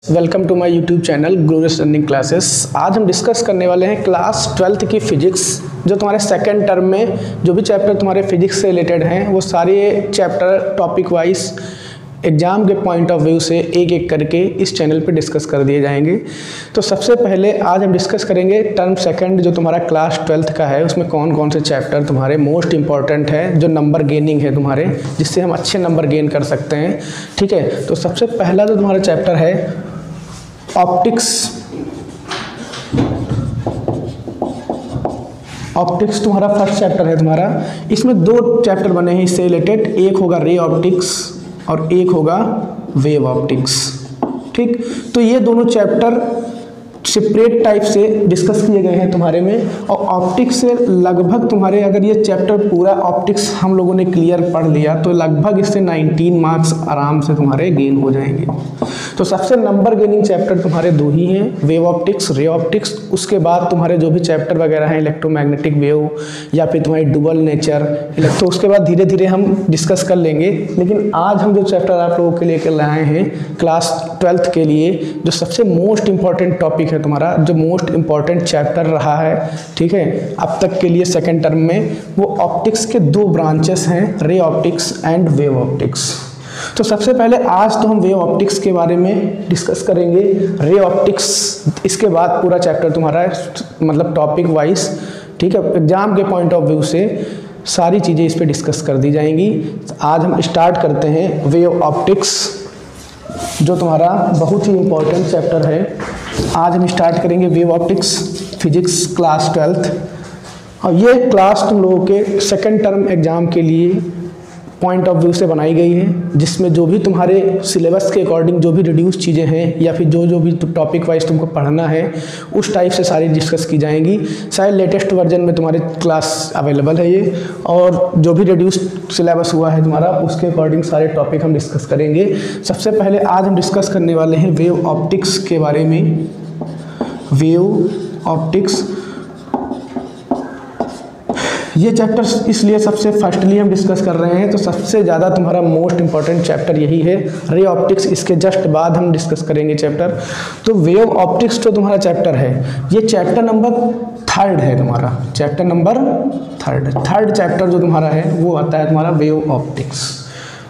Welcome to my YouTube channel glorious learning classes. आज हम discuss करने वाले हैं क्लास 12th की फिजिक्स। जो तुम्हारे सेकंड टर्म में जो भी चैप्टर तुम्हारे फिजिक्स से रिलेटेड हैं वो सारे चैप्टर टॉपिक वाइज एग्जाम के पॉइंट ऑफ व्यू से एक एक करके इस चैनल पे डिस्कस कर दिए जाएंगे। तो सबसे पहले आज हम डिस्कस करेंगे टर्म सेकंड जो तुम्हारा क्लास 12th का है, उसमें कौन कौन से चैप्टर तुम्हारे मोस्ट इंपॉर्टेंट है, जो नंबर गेनिंग है तुम्हारे, जिससे हम अच्छे नंबर गेन कर सकते हैं। ठीक है, तो सबसे पहला जो तुम्हारा चैप्टर है ऑप्टिक्स। ऑप्टिक्स तुम्हारा फर्स्ट चैप्टर है तुम्हारा। इसमें दो चैप्टर बने हैं इससे रिलेटेड, एक होगा रे ऑप्टिक्स और एक होगा वेव ऑप्टिक्स। ठीक, तो ये दोनों चैप्टर सेपरेट टाइप से डिस्कस किए गए हैं तुम्हारे में। और ऑप्टिक्स से लगभग तुम्हारे अगर ये चैप्टर पूरा ऑप्टिक्स हम लोगों ने क्लियर पढ़ लिया तो लगभग इससे 19 मार्क्स आराम से तुम्हारे गेन हो जाएंगे। तो सबसे नंबर गेनिंग चैप्टर तुम्हारे दो ही हैं, वेव ऑप्टिक्स, रे ऑप्टिक्स। उसके बाद तुम्हारे जो भी चैप्टर वगैरह हैं इलेक्ट्रोमैग्नेटिक वेव या फिर तुम्हारी डुअल नेचर इलेक्ट्रो, उसके बाद धीरे धीरे हम डिस्कस कर लेंगे। लेकिन आज हम जो चैप्टर आप लोगों के लिए कर लाए हैं क्लास 12th के लिए, जो सबसे मोस्ट इंपॉर्टेंट टॉपिक है तुम्हारा, जो मोस्ट इंपॉर्टेंट चैप्टर रहा है, ठीक है, अब तक के लिए सेकेंड टर्म में, वो ऑप्टिक्स के दो ब्रांचेस हैं, ray optics and wave optics. तो सबसे पहले आज तो हम वेव ऑप्टिक्स के बारे में डिस्कस करेंगे। रे ऑप्टिक्स इसके बाद पूरा चैप्टर तुम्हारा मतलब टॉपिक वाइज, ठीक है, एग्जाम के पॉइंट ऑफ व्यू से सारी चीज़ें इस पे डिस्कस कर दी जाएंगी। आज हम स्टार्ट करते हैं वेव ऑप्टिक्स, जो तुम्हारा बहुत ही इम्पोर्टेंट चैप्टर है। आज हम स्टार्ट करेंगे wave optics physics class 12th। और ये क्लास तुम लोगों के सेकेंड टर्म एग्जाम के लिए पॉइंट ऑफ व्यू से बनाई गई है, जिसमें जो भी तुम्हारे सिलेबस के अकॉर्डिंग जो भी रिड्यूस चीज़ें हैं या फिर जो भी टॉपिक वाइज तुमको पढ़ना है उस टाइप से सारी डिस्कस की जाएंगी। शायद लेटेस्ट वर्जन में तुम्हारे क्लास अवेलेबल है ये, और जो भी रिड्यूस सिलेबस हुआ है तुम्हारा उसके अकॉर्डिंग सारे टॉपिक हम डिस्कस करेंगे। सबसे पहले आज हम डिस्कस करने वाले हैं वेव ऑप्टिक्स के बारे में। वेव ऑप्टिक्स ये चैप्टर इसलिए सबसे फर्स्टली हम डिस्कस कर रहे हैं, तो सबसे ज़्यादा तुम्हारा मोस्ट इंपॉर्टेंट चैप्टर यही है, रे ऑप्टिक्स। इसके जस्ट बाद हम डिस्कस करेंगे चैप्टर। तो वेव ऑप्टिक्स जो तुम्हारा चैप्टर है ये चैप्टर नंबर 3rd है तुम्हारा, चैप्टर नंबर 3rd चैप्टर जो तुम्हारा है वो आता है तुम्हारा वेव ऑप्टिक्स।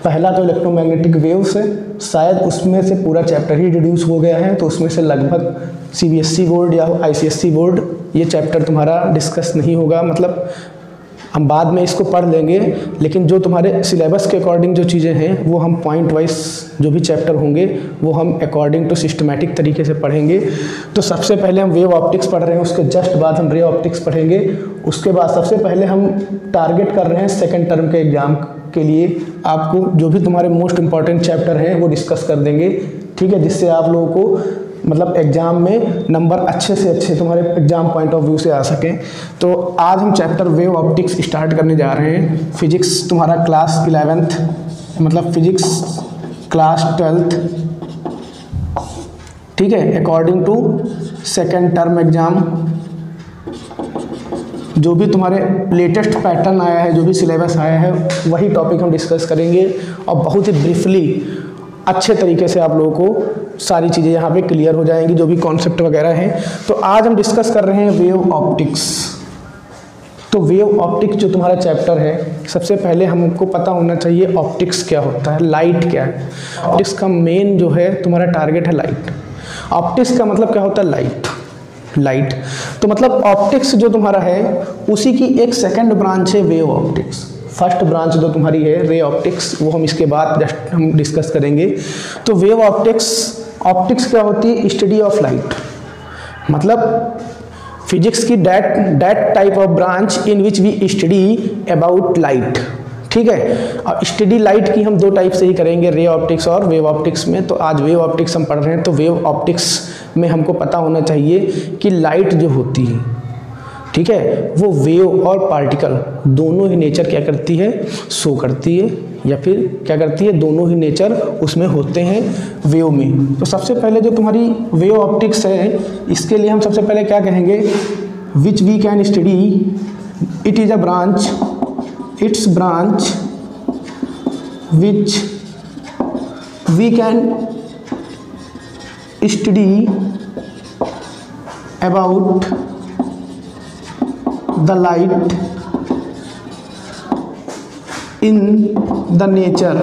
पहला तो इलेक्ट्रोमैग्नेटिक वेव्स है, शायद उसमें से पूरा चैप्टर ही रिड्यूस हो गया है, तो उसमें से लगभग CBSE बोर्ड या ICSE बोर्ड ये चैप्टर तुम्हारा डिस्कस नहीं होगा, मतलब हम बाद में इसको पढ़ लेंगे। लेकिन जो तुम्हारे सिलेबस के अकॉर्डिंग जो चीज़ें हैं वो हम पॉइंट वाइज जो भी चैप्टर होंगे वो हम अकॉर्डिंग टू सिस्टमैटिक तरीके से पढ़ेंगे। तो सबसे पहले हम वेव ऑप्टिक्स पढ़ रहे हैं, उसके जस्ट बाद हम रे ऑप्टिक्स पढ़ेंगे। उसके बाद सबसे पहले हम टारगेट कर रहे हैं सेकेंड टर्म के एग्जाम के लिए आपको जो भी तुम्हारे मोस्ट इंपॉर्टेंट चैप्टर हैं वो डिस्कस कर देंगे, ठीक है, जिससे आप लोगों को मतलब एग्जाम में नंबर अच्छे से अच्छे तुम्हारे एग्जाम पॉइंट ऑफ व्यू से आ सकें। तो आज हम चैप्टर वेव ऑप्टिक्स स्टार्ट करने जा रहे हैं। फिजिक्स तुम्हारा क्लास 11th मतलब फिजिक्स क्लास 12th, ठीक है, according to second term exam जो भी तुम्हारे लेटेस्ट पैटर्न आया है, जो भी सिलेबस आया है वही टॉपिक हम डिस्कस करेंगे। और बहुत ही ब्रीफली अच्छे तरीके से आप लोगों को सारी चीज़ें यहाँ पे क्लियर हो जाएंगी, जो भी कॉन्सेप्ट वगैरह हैं। तो आज हम डिस्कस कर रहे हैं वेव ऑप्टिक्स। तो वेव ऑप्टिक्स जो तुम्हारा चैप्टर है, सबसे पहले हमको पता होना चाहिए ऑप्टिक्स क्या होता है, लाइट क्या है। ऑप्टिक्स का मेन जो है तुम्हारा टारगेट है लाइट। ऑप्टिक्स का मतलब क्या होता है, लाइट। तो मतलब ऑप्टिक्स जो तुम्हारा है उसी की एक सेकेंड ब्रांच है वेव ऑप्टिक्स। फर्स्ट ब्रांच जो तुम्हारी है रे ऑप्टिक्स, वो हम इसके बाद जस्ट हम डिस्कस करेंगे। तो वेव ऑप्टिक्स क्या होती है, स्टडी ऑफ लाइट, मतलब फिजिक्स की that type of branch in which we study about light, ठीक है। और स्टडी लाइट की हम दो टाइप से ही करेंगे, रे ऑप्टिक्स और वेव ऑप्टिक्स में। तो आज वेव ऑप्टिक्स हम पढ़ रहे हैं। तो वेव ऑप्टिक्स में हमको पता होना चाहिए कि लाइट जो होती है, ठीक है, वो वेव और पार्टिकल दोनों ही नेचर क्या करती है, शो करती है, या फिर क्या करती है, दोनों ही नेचर उसमें होते हैं वेव में। तो सबसे पहले जो तुम्हारी वेव ऑप्टिक्स है, इसके लिए हम सबसे पहले क्या कहेंगे, which we can study, it is a branch, it's branch which we can study about the light in the nature.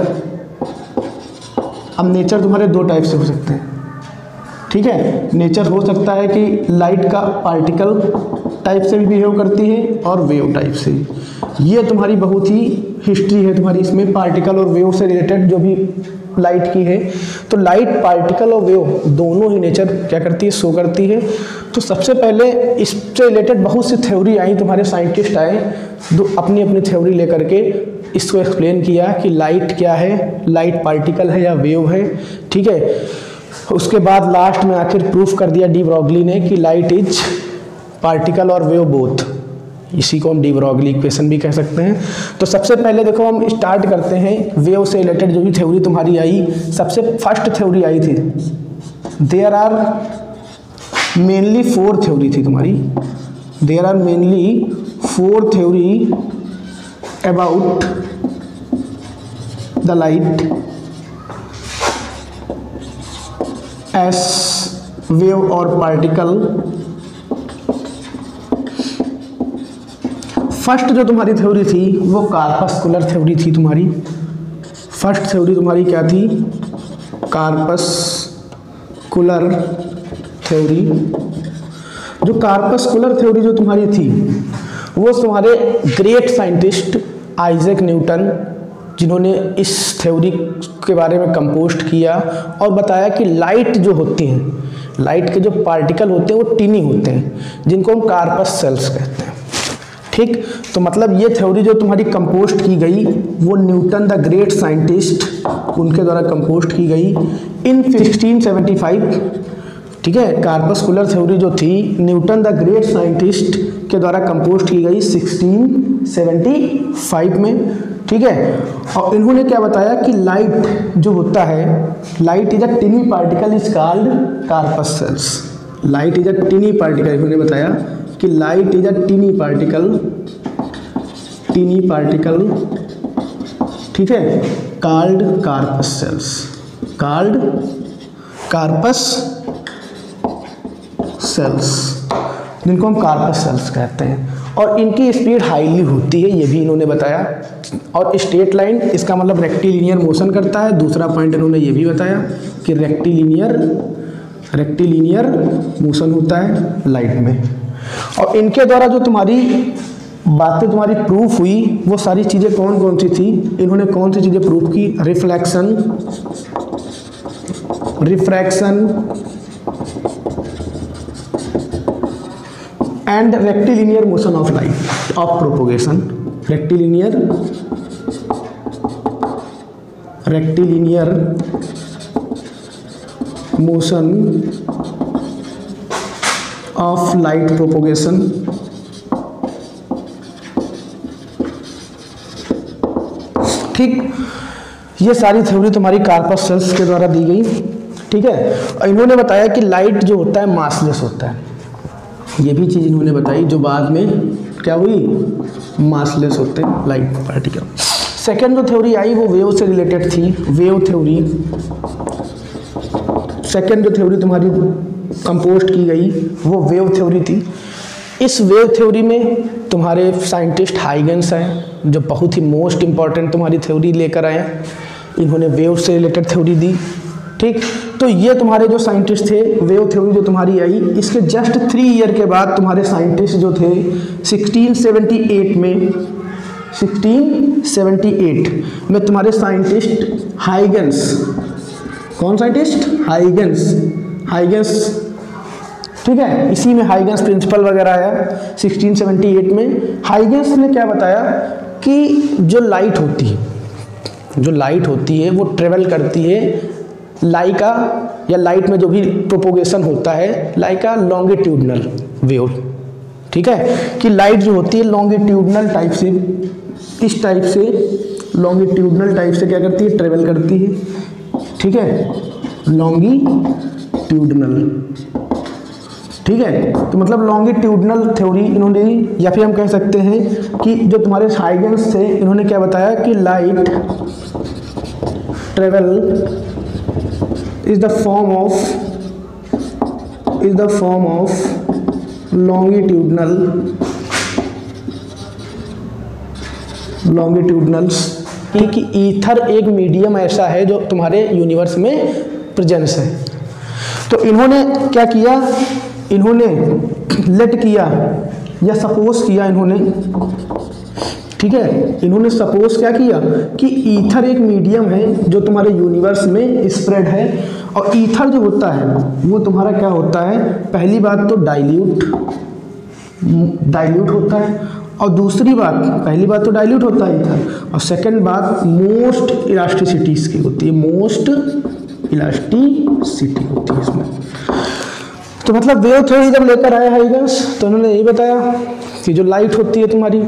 अब नेचर तुम्हारे दो टाइप से हो सकते हैं, ठीक है। नेचर हो सकता है कि लाइट का पार्टिकल टाइप से भी बिहेव करती है और वेव टाइप से। ये तुम्हारी बहुत ही हिस्ट्री है तुम्हारी इसमें, पार्टिकल और वेव से रिलेटेड जो भी लाइट की है। तो लाइट, पार्टिकल और वेव दोनों ही नेचर क्या करती है, शो करती है। तो सबसे पहले इससे रिलेटेड बहुत सी थ्योरी आई, तुम्हारे साइंटिस्ट आए जो अपनी अपनी थ्योरी लेकर के इसको एक्सप्लेन किया कि लाइट क्या है, लाइट पार्टिकल है या वेव है, ठीक है। उसके बाद लास्ट में आखिर प्रूफ कर दिया डी ब्रॉगली ने कि लाइट इज पार्टिकल और वेव बोथ। इसी को हम डी ब्रॉगली इक्वेशन भी कह सकते हैं। तो सबसे पहले देखो हम स्टार्ट करते हैं वेव से रिलेटेड जो भी थ्योरी तुम्हारी आई। सबसे फर्स्ट थ्योरी आई थी, देयर आर मेनली 4 थ्योरी थी तुम्हारी, there are mainly 4 theory about the light as wave और पार्टिकल। फर्स्ट जो तुम्हारी थ्योरी थी वो कार्पस्कुलर थ्योरी थी तुम्हारी। फर्स्ट थ्योरी तुम्हारी क्या थी, कार्पस्कुलर थ्योरी। जो कार्पस्कुलर थ्योरी जो तुम्हारी थी वो तुम्हारे ग्रेट साइंटिस्ट आइजैक न्यूटन, जिन्होंने इस थ्योरी के बारे में कंपोस्ट किया और बताया कि लाइट जो होती हैं, लाइट के जो पार्टिकल होते हैं वो टिनी होते हैं, जिनको हम कार्पस सेल्स कहते हैं, ठीक। तो मतलब ये थ्योरी जो तुम्हारी कंपोस्ट की गई वो न्यूटन द ग्रेट साइंटिस्ट, उनके द्वारा कंपोस्ट की गई इन 1675, ठीक है। कार्पस्कुलर थ्योरी जो थी न्यूटन द ग्रेट साइंटिस्ट के द्वारा कंपोस्ट की गई 1675 में, ठीक है। और इन्होंने क्या बताया कि लाइट जो होता है, light is a tiny particle is called corpuscles. Light is a tiny particle, इन्होंने बताया कि light is a tiny particle, ठीक है, called corpuscles, called corpuscles, जिनको हम कार्पस सेल्स कहते हैं। और इनकी स्पीड हाईली होती है, ये भी इन्होंने बताया। और स्ट्रेट लाइन, इसका मतलब रेक्टिलिनियर मोशन करता है। दूसरा पॉइंट इन्होंने ये भी बताया कि रेक्टिलिनियर मोशन होता है लाइट में। और इनके द्वारा जो तुम्हारी बातें तुम्हारी प्रूफ हुई वो सारी चीज़ें कौन कौन सी थी, इन्होंने कौन सी चीज़ें प्रूफ की, refraction and rectilinear motion of light of propagation. Rectilinear motion of light propagation, ठीक। ये सारी थ्योरी तुम्हारी कार्पस सेल्स के द्वारा दी गई, ठीक है। और इन्होंने बताया कि लाइट जो होता है मासलेस होता है, ये भी चीज़ इन्होंने बताई जो बाद में क्या हुई, मासलेस होते हैं लाइट पार्टिकल। सेकेंड जो थ्योरी आई वो वेव से रिलेटेड थी, वेव थ्योरी। सेकेंड जो थ्योरी तुम्हारी कंपोस्ट की गई वो वेव थ्योरी थी। इस वेव थ्योरी में तुम्हारे साइंटिस्ट हाइगन्स हैं, जो बहुत ही मोस्ट इम्पॉर्टेंट तुम्हारी थ्योरी लेकर आए हैं। इन्होंने वेव से रिलेटेड थ्योरी दी, ठीक। तो ये तुम्हारे जो साइंटिस्ट थे, वेव थ्योरी जो तुम्हारी आई, इसके जस्ट 3 ईयर के बाद तुम्हारे साइंटिस्ट जो थे 1678 में तुम्हारे साइंटिस्ट हाइगन्स, कौन साइंटिस्ट, हाइगन्स, ठीक है। इसी में हाइगन्स प्रिंसिपल वगैरह आया 1678 में। हाइगन्स ने क्या बताया कि जो लाइट होती है वो ट्रेवल करती है लाइका, या लाइट में जो भी प्रोपोगेशन होता है लाइका लॉन्गिट्यूडनल वेव, ठीक है। कि लाइट जो होती है लॉन्गिट्यूडनल टाइप से, इस टाइप से लॉन्गिट्यूडनल टाइप से क्या करती है, ट्रेवल करती है, ठीक है, लॉन्गिट्यूडनल, ठीक है। तो मतलब लॉन्गिट्यूडनल थ्योरी इन्होंने, या फिर हम कह सकते हैं कि जो तुम्हारे हाइगन्स थे इन्होंने क्या बताया कि light travel is the form of is the form of longitudinals, कि ईथर एक मीडियम ऐसा है जो तुम्हारे यूनिवर्स में प्रेजेंस है। तो इन्होंने क्या किया, इन्होंने लेट किया या सपोज किया, इन्होंने, ठीक है, इन्होंने सपोज क्या किया कि ईथर एक मीडियम है जो तुम्हारे यूनिवर्स में स्प्रेड है, और ईथर जो होता है वो तुम्हारा क्या होता है, पहली बात तो डाइल्यूट होता है, और दूसरी बात, पहली बात तो डाइल्यूट होता है ईथर, और सेकंड बात मोस्ट इलास्टिसिटी इसकी होती है, मोस्ट इलास्टिसिटी होती है इसमें। तो मतलब वेव थ्योरी जब लेकर आया हाइगन्स तो उन्होंने यही बताया कि जो लाइट होती है तुम्हारी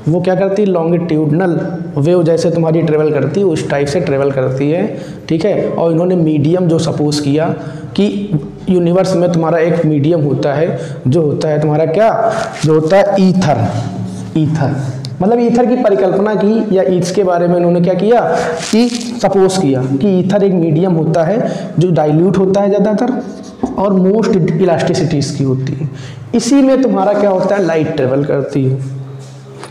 वो क्या करती है, लॉन्गिट्यूडनल वेव जैसे तुम्हारी ट्रेवल करती है उस टाइप से ट्रेवल करती है, ठीक है। और इन्होंने मीडियम जो सपोज किया कि यूनिवर्स में तुम्हारा एक मीडियम होता है जो होता है तुम्हारा क्या, जो होता है ईथर, मतलब ईथर की परिकल्पना की, या ईथर के बारे में उन्होंने क्या किया कि सपोज किया कि ईथर एक मीडियम होता है जो डाइल्यूट होता है ज़्यादातर और मोस्ट इलास्टिसिटी इसकी होती है, इसी में तुम्हारा क्या होता है, लाइट ट्रेवल करती है,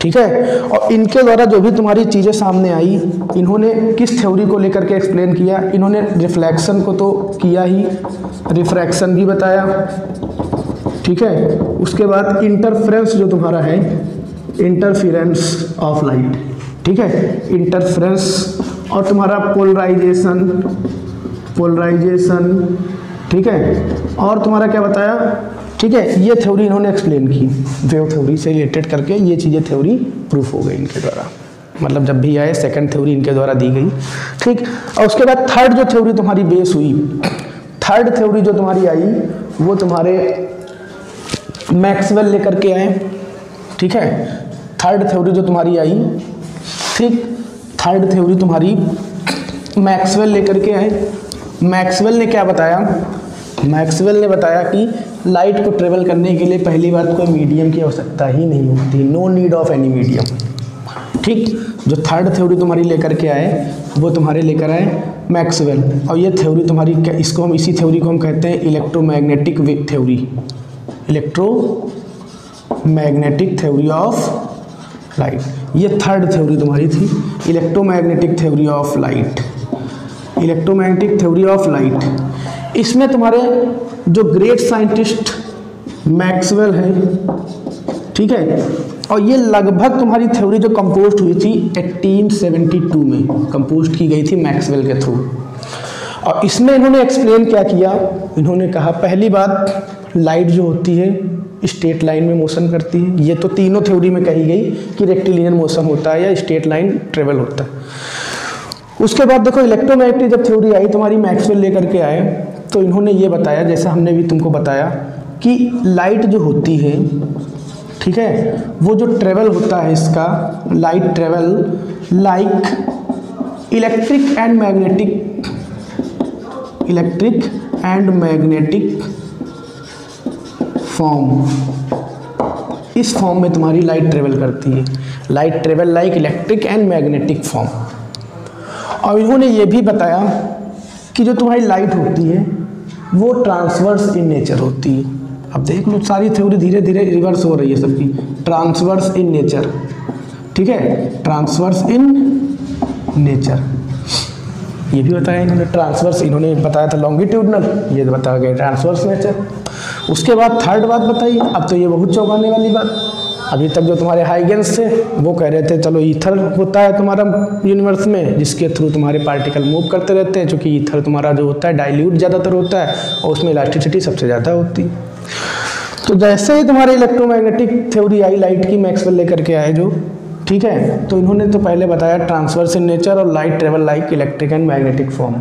ठीक है। और इनके द्वारा जो भी तुम्हारी चीज़ें सामने आई, इन्होंने किस थ्योरी को लेकर के एक्सप्लेन किया, इन्होंने रिफ्लेक्शन को तो किया ही, रिफ्रैक्शन भी बताया, ठीक है। उसके बाद इंटरफेरेंस जो तुम्हारा है, इंटरफेरेंस ऑफ लाइट, ठीक है, इंटरफेरेंस, और तुम्हारा पोलराइजेशन, ठीक है, और तुम्हारा क्या बताया, ठीक है। ये थ्योरी इन्होंने एक्सप्लेन की, वेव थ्योरी से रिलेटेड करके ये चीज़ें थ्योरी प्रूफ हो गई इनके द्वारा, मतलब जब भी आए सेकंड थ्योरी इनके द्वारा दी गई, ठीक। और उसके बाद थर्ड जो थ्योरी तुम्हारी बेस हुई, थर्ड थ्योरी जो तुम्हारी आई वो तुम्हारे मैक्सवेल लेकर के आए, ठीक है। थर्ड थ्योरी जो तुम्हारी आई, ठीक, थर्ड थ्योरी तुम्हारी मैक्सवेल लेकर के आए। मैक्सवेल ने क्या बताया, मैक्सवेल ने बताया कि लाइट को ट्रेवल करने के लिए पहली बात कोई मीडियम की आवश्यकता ही नहीं होती, no need of any medium, ठीक। जो थर्ड थ्योरी तुम्हारी लेकर के आए वो तुम्हारे लेकर आए मैक्सवेल, और ये थ्योरी तुम्हारी क्या, इसको हम, इसी थ्योरी को हम कहते हैं electromagnetic theory, electromagnetic theory of light. ये थर्ड थ्योरी तुम्हारी थी, electromagnetic theory of light, electromagnetic theory of light. इसमें तुम्हारे जो ग्रेट साइंटिस्ट मैक्सवेल है, ठीक है, और ये लगभग तुम्हारी थ्योरी जो कंपोज हुई थी 1872 में कंपोज की गई थी मैक्सवेल के थ्रू। और इसमें इन्होंने एक्सप्लेन क्या किया, इन्होंने कहा पहली बात लाइट जो होती है स्ट्रेट लाइन में मोशन करती है, ये तो तीनों थ्योरी में कही गई कि रेक्टिलिनियर मोशन होता है या स्ट्रेट लाइन ट्रेवल होता है। उसके बाद देखो इलेक्ट्रोमैग्नेटिक जब थ्योरी आई तुम्हारी मैक्सवेल लेकर के आए, तो इन्होंने ये बताया, जैसा हमने भी तुमको बताया कि लाइट जो होती है, ठीक है, वो जो ट्रेवल होता है इसका, light travel like electric and magnetic form, इस फॉर्म में तुम्हारी लाइट ट्रेवल करती है, light travel like electric and magnetic form. और इन्होंने ये भी बताया कि जो तुम्हारी लाइट होती है वो ट्रांसवर्स इन नेचर होती है। अब देख लो सारी थ्योरी धीरे धीरे रिवर्स हो रही है सबकी, ट्रांसवर्स इन नेचर, ठीक है, ट्रांसवर्स इन नेचर, ये भी बताया इन्होंने। ट्रांसवर्स इन्होंने बताया था लॉन्गिट्यूडनल, ये बता गए ट्रांसवर्स नेचर। उसके बाद थर्ड बात बताई, अब तो ये बहुत चौंकाने वाली बात, अभी तक जो तुम्हारे हाइगेंस थे वो कह रहे थे चलो ईथर होता है तुम्हारा यूनिवर्स में जिसके थ्रू तुम्हारे पार्टिकल मूव करते रहते हैं, क्योंकि ईथर तुम्हारा जो होता है डाइल्यूट ज़्यादातर होता है और उसमें इलास्टिसिटी सबसे ज़्यादा होती है। तो जैसे ही तुम्हारे इलेक्ट्रोमैग्नेटिक थ्योरी आई लाइट की, मैक्सवेल लेकर के आए जो, ठीक है, तो इन्होंने तो पहले बताया ट्रांसवर्स इन नेचर और light travel like electric and magnetic form,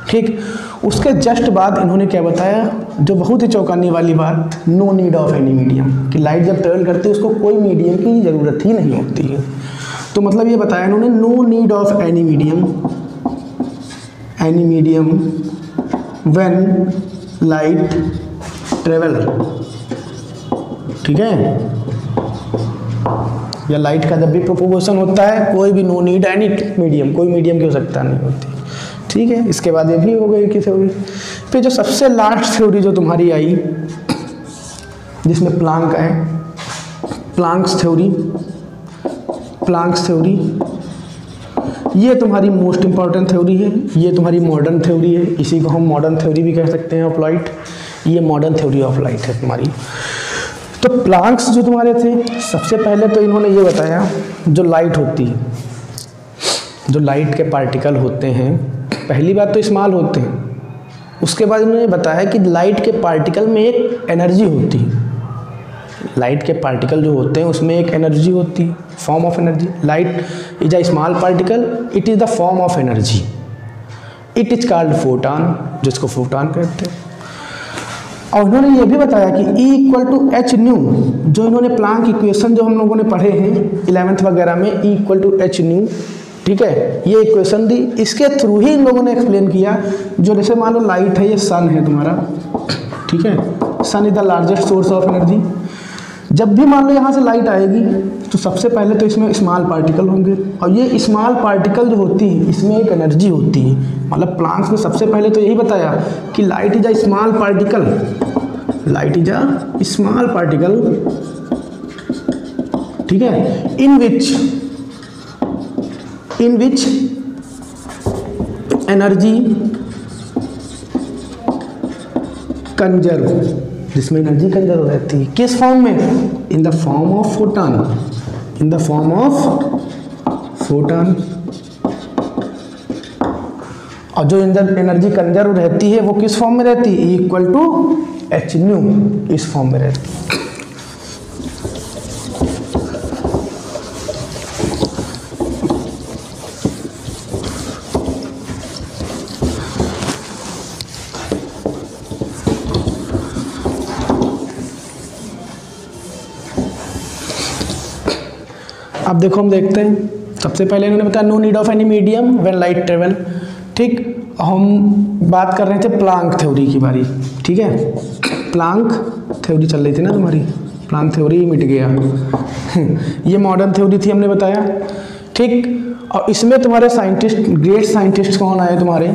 ठीक। उसके जस्ट बाद इन्होंने क्या बताया, जो बहुत ही चौंकाने वाली बात, no need of any medium, कि लाइट जब ट्रेवल करती है उसको कोई मीडियम की ज़रूरत ही नहीं होती है। तो मतलब ये बताया इन्होंने, no need of any medium when light travel, ठीक है, या लाइट का जब भी प्रोपोगेशन होता है कोई भी नो नीड एनी मीडियम, कोई मीडियम की आवश्यकता नहीं होती, ठीक है, इसके बाद ये भी हो गई की थ्योरी। फिर जो सबसे लास्ट थ्योरी जो तुम्हारी आई जिसमें प्लांक है, प्लांक्स थ्योरी, ये तुम्हारी मोस्ट इंपॉर्टेंट थ्योरी है, ये तुम्हारी मॉडर्न थ्योरी है, इसी को हम मॉडर्न थ्योरी भी कह सकते हैं ऑफ लाइट। ये मॉडर्न थ्योरी ऑफ लाइट है तुम्हारी। तो प्लांक्स जो तुम्हारे थे, सबसे पहले तो इन्होंने ये बताया जो लाइट होती है, जो लाइट के पार्टिकल होते हैं, पहली बात तो स्मॉल होते हैं, उसके बाद इन्होंने बताया कि लाइट के पार्टिकल में एक एनर्जी होती है, लाइट के पार्टिकल जो होते हैं उसमें एक एनर्जी होती है, form of energy. Light is a small particle, it is the form of energy, it is called photon, जिसको फोटॉन कहते हैं। और उन्होंने ये भी बताया कि E = h-nu, जो इन्होंने प्लांक इक्वेशन जो हम लोगों ने पढ़े हैं 11th वगैरह में, E = h-nu, ठीक है, ये इक्वेशन दी, इसके थ्रू ही इन लोगों ने एक्सप्लेन किया। जो जैसे मान लो लाइट है, ये सन है तुम्हारा, ठीक है, sun is the largest source of energy. जब भी मान लो यहाँ से लाइट आएगी तो सबसे पहले तो इसमें स्मॉल पार्टिकल होंगे, और ये स्मॉल पार्टिकल जो होती है इसमें एक एनर्जी होती है। मतलब प्लांक्स में सबसे पहले तो यही बताया कि light is a small particle, light is a small particle, ठीक है, इन विच एनर्जी कंजर्व, जिसमें एनर्जी कंजर्व रहती है, किस फॉर्म में? इन the form of photon, in the form of photon. और जो एनर्जी कंजर्व रहती है वो किस फॉर्म में रहती है? E = h-nu, इस फॉर्म में रहती है। अब देखो हम देखते हैं, सबसे पहले इन्होंने बताया no need of any medium when light travel, ठीक। हम बात कर रहे थे प्लांक थ्योरी की बारी, ठीक है, प्लांक थ्योरी चल रही थी ना तुम्हारी, प्लांक थ्योरी मिट गया ये मॉडर्न थ्योरी थी हमने बताया, ठीक। और इसमें तुम्हारे साइंटिस्ट, ग्रेट साइंटिस्ट कौन आए तुम्हारे?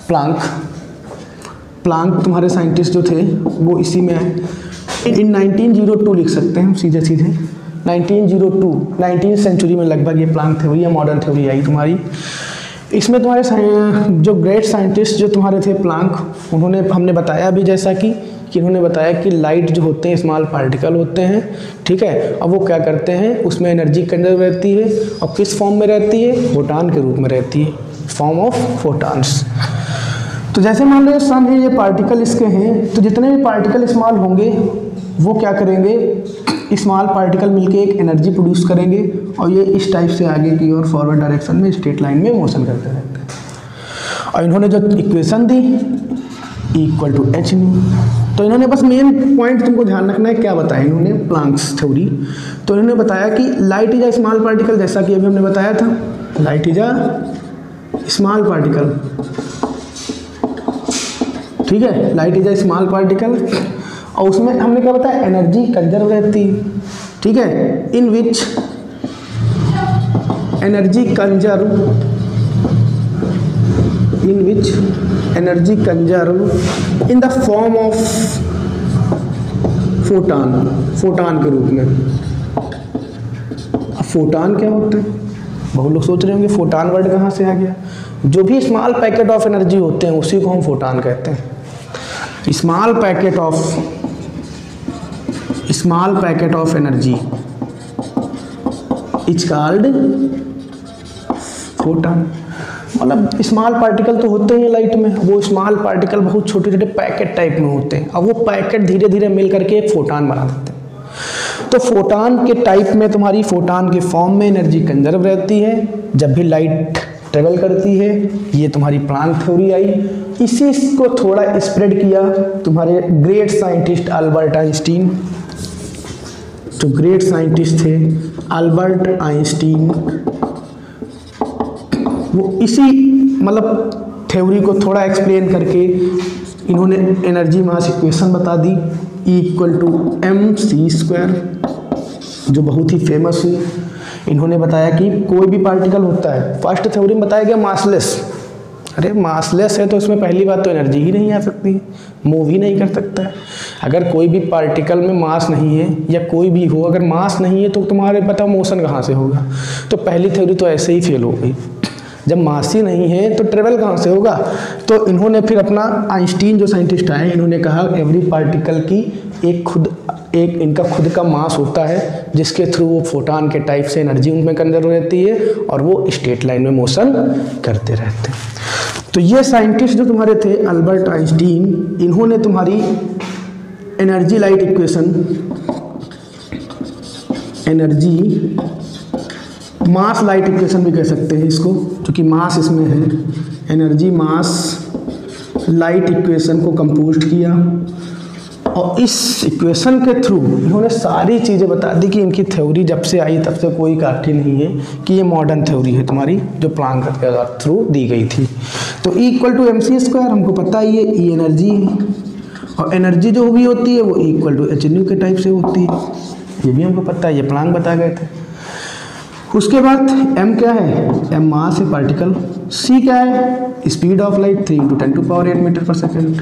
प्लांक तुम्हारे साइंटिस्ट जो थे वो इसी में आए। इन 1902 लिख सकते हैं हम सीधे सीधे, 1902, 19th सेंचुरी में लगभग ये प्लांक थ्योरी या मॉडर्न थ्योरी आई तुम्हारी। इसमें तुम्हारे जो ग्रेट साइंटिस्ट जो तुम्हारे थे प्लांक, उन्होंने, हमने बताया भी जैसा कि उन्होंने बताया कि लाइट जो होते हैं स्मॉल पार्टिकल होते हैं, ठीक है, अब वो क्या करते हैं, उसमें एनर्जी कंजर्व रहती है, और किस फॉर्म में रहती है? फोटॉन के रूप में रहती है, फॉर्म ऑफ फोटॉन्स। तो जैसे मान लो सन है, ये पार्टिकल इसके हैं, तो जितने भी पार्टिकल स्मॉल होंगे वो क्या करेंगे, स्मॉल पार्टिकल मिलके एक एनर्जी प्रोड्यूस करेंगे, और ये इस टाइप से आगे की ओर फॉरवर्ड डायरेक्शन में स्ट्रेट लाइन में मोशन करते रहते हैं। और इन्होंने जो इक्वेशन दी E = h-nu, तो इन्होंने बस मेन पॉइंट तुमको ध्यान रखना है, क्या बताया इन्होंने प्लांक्स थ्योरी। तो इन्होंने बताया कि light is a small particle, जैसा कि अभी हमने बताया था, light is a small particle, ठीक है, light is a small particle, और उसमें हमने क्या बताया, एनर्जी कंजर्व रहती है, ठीक है, in which energy conserve, in which energy conserve in the form of photon, photon के रूप में। अब फोटॉन क्या होता है? बहुत लोग सोच रहे होंगे फोटॉन वर्ड कहाँ से आ गया। जो भी स्मॉल पैकेट ऑफ एनर्जी होते हैं उसी को हम फोटॉन कहते हैं। Small packet of energy is called photon. मतलब स्मॉल पार्टिकल तो होते हैं लाइट में, वो स्मॉल पार्टिकल बहुत छोटे छोटे पैकेट टाइप में होते हैं, अब वो पैकेट धीरे धीरे मिल करके एक फोटॉन बना देते हैं। तो फोटॉन के टाइप में तुम्हारी फोटॉन के फॉर्म में एनर्जी कंजर्व रहती है जब भी लाइट ट्रेवल करती है। ये तुम्हारी प्लांक थ्योरी आई। इसी को थोड़ा स्प्रेड किया तुम्हारे ग्रेट साइंटिस्ट अल्बर्ट आइंस्टीन। जो ग्रेट साइंटिस्ट थे अल्बर्ट आइंस्टीन, वो इसी मतलब थ्योरी को थोड़ा एक्सप्लेन करके इन्होंने एनर्जी मास इक्वेशन बता दी E = mc², जो बहुत ही फेमस हुई। इन्होंने बताया कि कोई भी पार्टिकल होता है, फर्स्ट थ्योरी में बताया गया मासलेस, अरे मासलेस है तो उसमें पहली बात तो एनर्जी ही नहीं आ सकती, मूव ही नहीं कर सकता है। अगर कोई भी पार्टिकल में मास नहीं है या कोई भी हो, अगर मास नहीं है तो तुम्हारे पता मोशन कहाँ से होगा। तो पहली थ्योरी तो ऐसे ही फेल हो गई। जब मास ही नहीं है तो ट्रेवल कहाँ से होगा। तो इन्होंने फिर अपना आइंस्टीन जो साइंटिस्ट आए, इन्होंने कहा एवरी पार्टिकल की एक इनका खुद का मास होता है जिसके थ्रू वो फोटॉन के टाइप से एनर्जी उनमें कंजर्व रहती है और वो स्ट्रेट लाइन में मोशन करते रहते हैं। तो ये साइंटिस्ट जो तुम्हारे थे अल्बर्ट आइंस्टीन, इन्होंने तुम्हारी एनर्जी लाइट इक्वेशन, एनर्जी मास लाइट इक्वेशन भी कह सकते हैं इसको, क्योंकि मास इसमें है, एनर्जी मास लाइट इक्वेशन को कंपोज किया और इस इक्वेशन के थ्रू इन्होंने सारी चीज़ें बता दी कि इनकी थ्योरी जब से आई तब से कोई गारंटी नहीं है कि ये मॉडर्न थ्योरी है तुम्हारी जो प्लैंक के थ्रू दी गई थी। तो E इक्वल टू mc² हमको पता ही है, E एनर्जी है और एनर्जी जो भी होती है वो E इक्वल टू hν के टाइप से होती है, ये भी हमको पता है, ये प्लैंक बता गए थे। उसके बाद m क्या है, m मास है पार्टिकल, c क्या है, स्पीड ऑफ लाइट 3 × 10⁸ मीटर पर सेकेंड।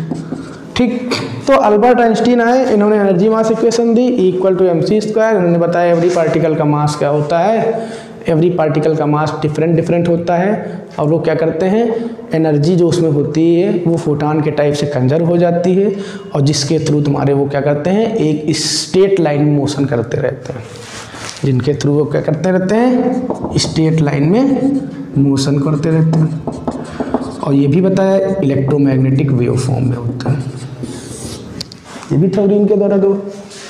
ठीक, तो अल्बर्ट आइंस्टीन आए, इन्होंने एनर्जी मास इक्वेशन दी E इक्वल टू mc²। इन्होंने बताया एवरी पार्टिकल का मास क्या होता है, एवरी पार्टिकल का मास डिफरेंट होता है और वो क्या करते हैं, एनर्जी जो उसमें होती है वो फोटॉन के टाइप से कंजर्व हो जाती है और जिसके थ्रू तुम्हारे वो क्या करते हैं, एक स्ट्रेट लाइन में मोशन करते रहते हैं, जिनके थ्रू वो क्या करते रहते हैं, स्ट्रेट लाइन में मोशन करते रहते हैं। और ये भी बताया इलेक्ट्रोमैग्नेटिक वेव फॉर्म में होता है, ये भी थ्योरी इनके द्वारा दो।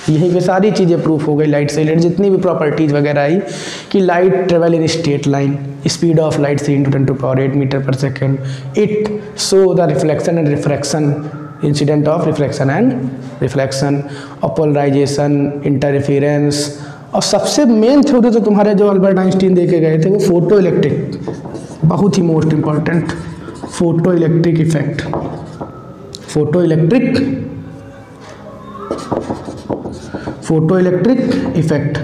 यही पे सारी चीज़ें प्रूफ हो गई, लाइट से रिलेटेड जितनी भी प्रॉपर्टीज़ वगैरह आई कि light travel in straight line, speed of light 3 × 10⁸ metre पर second, it show the reflection and refraction, incident of reflection and reflection, और पोलराइजेशन, इंटरफेरेंस, और सबसे मेन थ्योरी तो तुम्हारे जो अल्बर्ट आइंस्टीन दे के गए थे वो फोटो इलेक्ट्रिक, बहुत ही most important, photo electric effect, photo electric effect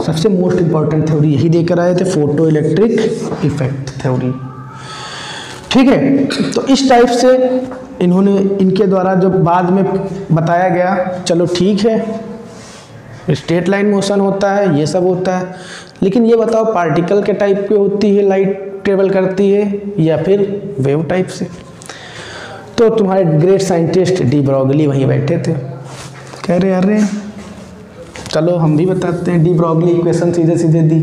सबसे मोस्ट इंपॉर्टेंट थ्योरी यही देकर आए थे, फोटो इलेक्ट्रिक इफेक्ट थ्योरी। ठीक है, तो इस टाइप से इन्होंने इनके द्वारा जो बाद में बताया गया, चलो ठीक है स्ट्रेट लाइन मोशन होता है, ये सब होता है, लेकिन ये बताओ पार्टिकल के टाइप पे होती है लाइट ट्रेवल करती है या फिर वेव टाइप से। तो तुम्हारे ग्रेट साइंटिस्ट डी ब्रॉगली वहीं बैठे थे, कह रहे अरे चलो हम भी बताते हैं। डी ब्रॉगली इक्वेशन सीधे दी।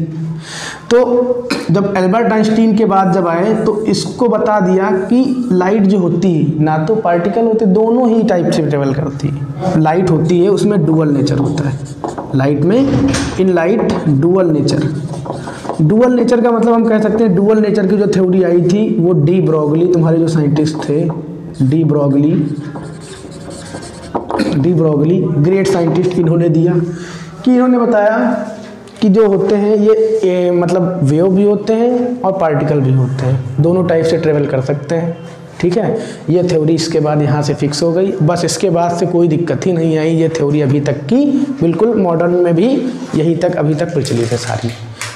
तो जब अल्बर्ट आइंस्टीन के बाद जब आए तो इसको बता दिया कि लाइट जो होती है ना तो पार्टिकल होते, दोनों ही टाइप से ट्रेवल करती है। लाइट होती है उसमें डुअल नेचर होता है, लाइट में in light dual nature, dual nature का मतलब हम कह सकते हैं डुअल नेचर की जो थ्योरी आई थी वो डी ब्रॉगली तुम्हारे जो साइंटिस्ट थे, डी ब्रॉगली ग्रेट साइंटिस्ट, इन्होंने दिया कि इन्होंने बताया कि जो होते हैं ये मतलब वेव भी होते हैं और पार्टिकल भी होते हैं, दोनों टाइप से ट्रेवल कर सकते हैं। ठीक है, ये थ्योरी इसके बाद यहाँ से फिक्स हो गई, बस इसके बाद से कोई दिक्कत ही नहीं आई। ये थ्योरी अभी तक की बिल्कुल मॉडर्न में भी यही तक अभी तक प्रचलित है, सारी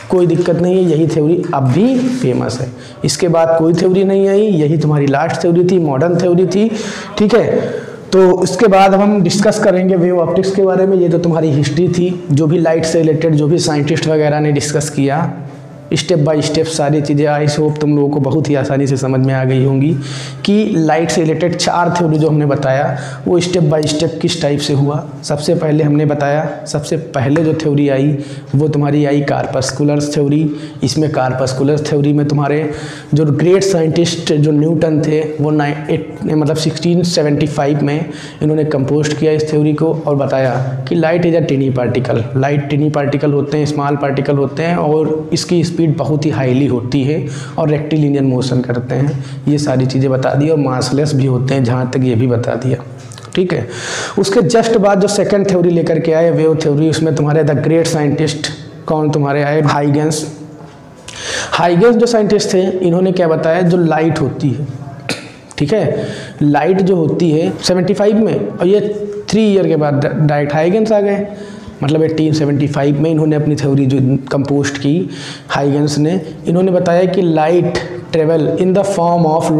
कोई दिक्कत नहीं है, यही थ्योरी अब भी फेमस है। इसके बाद कोई थ्योरी नहीं आई, यही तुम्हारी लास्ट थ्योरी थी, मॉडर्न थ्योरी थी। ठीक है, तो इसके बाद हम डिस्कस करेंगे वेव ऑप्टिक्स के बारे में। ये तो तुम्हारी हिस्ट्री थी, जो भी लाइट से रिलेटेड जो भी साइंटिस्ट वगैरह ने डिस्कस किया, स्टेप बाय स्टेप सारी चीज़ें। आई होप तुम लोगों को बहुत ही आसानी से समझ में आ गई होंगी कि लाइट से रिलेटेड 4 थ्योरी जो हमने बताया वो स्टेप बाय स्टेप किस टाइप से हुआ। सबसे पहले हमने बताया, सबसे पहले जो थ्योरी आई वो तुम्हारी आई कार्पस्कुलर्स थ्योरी। इसमें कार्पस्कुलर्स थ्योरी में तुम्हारे जो ग्रेट साइंटिस्ट जो न्यूटन थे वो 1675 में इन्होंने कंपोज किया इस थ्योरी को और बताया कि light is a tiny particle, light टिनी particle होते हैं, स्मॉल पार्टिकल होते हैं और इसकी स्पीड बहुत ही हाईली होती है और रेक्टिलिनियर मोशन करते हैं। ये सारी चीज़ें बता दी और मासलेस भी होते हैं, जहाँ तक ये भी बता दिया। ठीक है, उसके जस्ट बाद जो सेकंड थ्योरी लेकर के आए वेव थ्योरी, उसमें तुम्हारे द ग्रेट साइंटिस्ट कौन तुम्हारे आए, हाइगेंस। हाइगेंस जो साइंटिस्ट थे इन्होंने क्या बताया, जो लाइट होती है, ठीक है, लाइट जो होती है 75 में, और ये 3 ईयर के बाद डायरेक्ट हाइगेंस आ गए। मतलब 1875 में इन्होंने अपनी थ्योरी जो कंपोस्ट की हाइगन्स ने, इन्होंने बताया कि light travel in the form of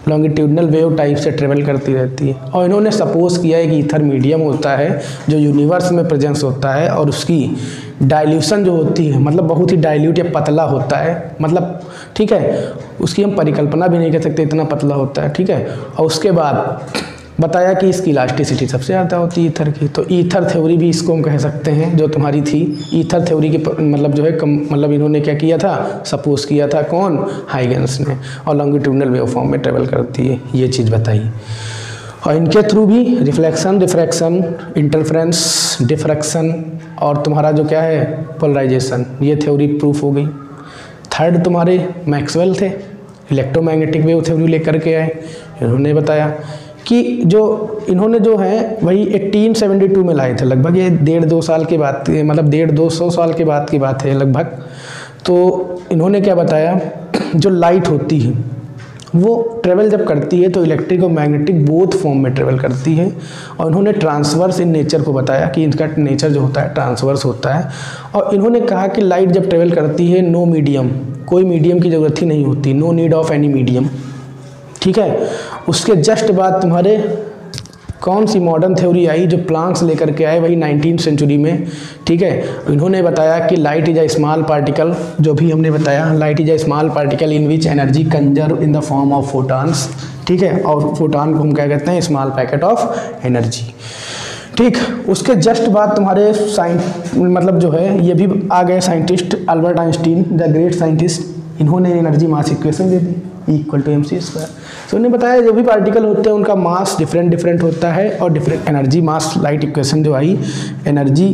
longitudinal wave type से ट्रेवल करती रहती है। और इन्होंने सपोज किया है कि ईथर मीडियम होता है जो यूनिवर्स में प्रेजेंस होता है, और उसकी डाइल्यूशन जो होती है मतलब बहुत ही डाइल्यूट या पतला होता है, मतलब ठीक है, उसकी हम परिकल्पना भी नहीं कर सकते, इतना पतला होता है, ठीक है। और उसके बाद बताया कि इसकी इलास्टिसिटी सबसे ज़्यादा होती है ईथर की। तो ईथर थ्योरी भी इसको हम कह सकते हैं जो तुम्हारी थी। ईथर थ्योरी की मतलब जो है मतलब इन्होंने क्या किया था, सपोज किया था, कौन, हाइगन्स ने, और लॉन्गिट्यूडनल वेव फॉर्म में ट्रेवल करती है, ये चीज़ बताई। और इनके थ्रू भी रिफ्लेक्शन, रिफ्रैक्शन, इंटरफेरेंस, डिफ्रैक्शन और तुम्हारा जो क्या है पोलराइजेशन, ये थ्योरी प्रूफ हो गई। थर्ड तुम्हारे मैक्सवेल थे, इलेक्ट्रोमैग्नेटिक वेव थ्योरी लेकर के आए। इन्होंने बताया कि जो इन्होंने जो है वही 1872 में लाए थे, लगभग ये 1.5-2 साल की बात, मतलब 150-200 साल के बाद की बात है लगभग। तो इन्होंने क्या बताया, जो लाइट होती है वो ट्रेवल जब करती है तो इलेक्ट्रिक और मैग्नेटिक बोथ फॉर्म में ट्रेवल करती है। और इन्होंने ट्रांसवर्स इन नेचर को बताया कि इनका नेचर जो होता है ट्रांसवर्स होता है। और इन्होंने कहा कि लाइट जब ट्रेवल करती है नो मीडियम, कोई मीडियम की ज़रूरत ही नहीं होती, no need of any medium, ठीक है। उसके जस्ट बाद तुम्हारे कौन सी मॉडर्न थ्योरी आई जो प्लांक्स लेकर के आए, वही 19वीं सेंचुरी में, ठीक है। इन्होंने बताया कि light is a small particle, जो भी हमने बताया, light is a small particle in which energy conserve in the form of photons, ठीक है। और फोटॉन को हम क्या कहते हैं, स्मॉल पैकेट ऑफ एनर्जी, ठीक। उसके जस्ट बाद तुम्हारे मतलब जो है ये भी आ गए scientist, Albert Einstein the great scientist, इन्होंने एनर्जी मास इक्वेशन दे दी इक्वल टू mc²। तो उन्होंने बताया जो भी पार्टिकल होते हैं उनका मास डिफरेंट होता है, और डिफरेंट एनर्जी मास लाइट इक्वेशन जो आई एनर्जी,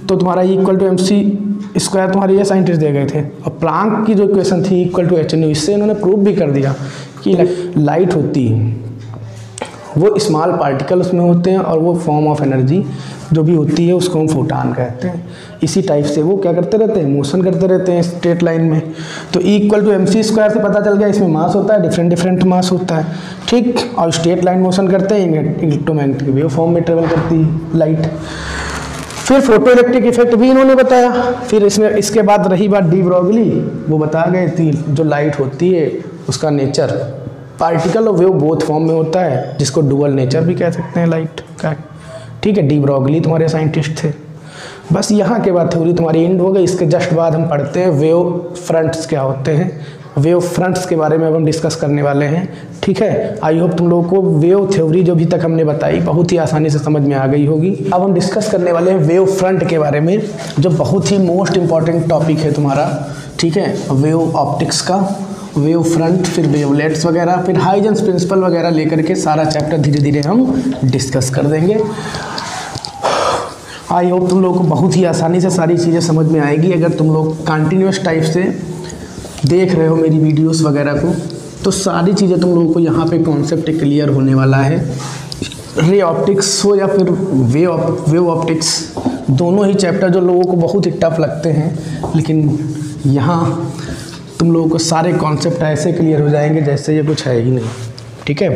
तो तुम्हारा इक्वल टू mc² तुम्हारे ये साइंटिस्ट दे गए थे। और प्लांक की जो इक्वेशन थी इक्वल टू hν, इससे इन्होंने प्रूव भी कर दिया कि लाइट होती है वो स्मॉल पार्टिकल उसमें होते हैं, और वो फॉर्म ऑफ एनर्जी जो भी होती है उसको हम फोटान कहते हैं। इसी टाइप से वो क्या करते रहते हैं, मोशन करते रहते हैं स्ट्रेट लाइन में। तो इक्वल टू mc² से पता चल गया इसमें मास होता है, डिफरेंट मास होता है, ठीक। और स्ट्रेट लाइन मोशन करते हैं, इलेक्ट्रोमैग्नेटिक वेव फॉर्म में ट्रेवल करती है लाइट। फिर फोटो इलेक्ट्रिक इफेक्ट भी इन्होंने बताया। फिर इसमें इसके बाद रही बात डी ब्रॉगली, वो बता गए थी जो लाइट होती है उसका नेचर पार्टिकल और वेव बोथ फॉर्म में होता है, जिसको डुअल नेचर भी कह सकते हैं लाइट का, ठीक है। डी ब्रॉगली तुम्हारे साइंटिस्ट थे। बस यहाँ के बाद थ्योरी तुम्हारी एंड हो गई। इसके जस्ट बाद हम पढ़ते हैं वेव फ्रंट्स क्या होते हैं। वेव फ्रंट्स के बारे में अब हम डिस्कस करने वाले हैं, ठीक है। आई होप तुम लोगों को वेव थ्योरी जो भी तक हमने बताई बहुत ही आसानी से समझ में आ गई होगी। अब हम डिस्कस करने वाले हैं वेव फ्रंट के बारे में, जो बहुत ही मोस्ट इंपॉर्टेंट टॉपिक है तुम्हारा, ठीक है। वेव ऑप्टिक्स का वेव फ्रंट, फिर वेवलेट्स वगैरह, फिर हाइजेंस प्रिंसिपल वगैरह लेकर के सारा चैप्टर धीरे धीरे हम डिस्कस कर देंगे। आई होप तुम लोगों को बहुत ही आसानी से सारी चीज़ें समझ में आएगी अगर तुम लोग कंटिन्यूस टाइप से देख रहे हो मेरी वीडियोस वगैरह को, तो सारी चीज़ें तुम लोगों को यहाँ पे कॉन्सेप्ट क्लियर होने वाला है। रे ऑप्टिक्स हो या फिर वेव ऑप्टिक्स, दोनों ही चैप्टर जो लोगों को बहुत ही टफ लगते हैं, लेकिन यहाँ तुम लोगों को सारे कॉन्सेप्ट ऐसे क्लियर हो जाएंगे जैसे ये कुछ है ही नहीं, ठीक है।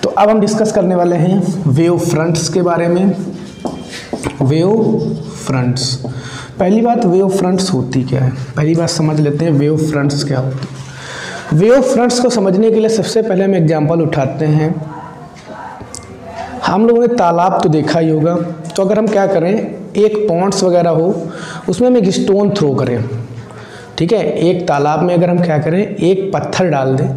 तो अब हम डिस्कस करने वाले हैं वेव फ्रंट्स के बारे में। वेव फ्रंट्स, पहली बात वेव फ्रंट्स होती क्या है, पहली बात समझ लेते हैं वेव फ्रंट्स क्या होती है। वेव फ्रंट्स को समझने के लिए सबसे पहले हम एग्जांपल उठाते हैं। हम लोगों ने तालाब तो देखा ही होगा, तो अगर हम क्या करें, एक पॉन्ड्स वगैरह हो उसमें हम एक स्टोन थ्रो करें, ठीक है। एक तालाब में अगर हम क्या करें, एक पत्थर डाल दें,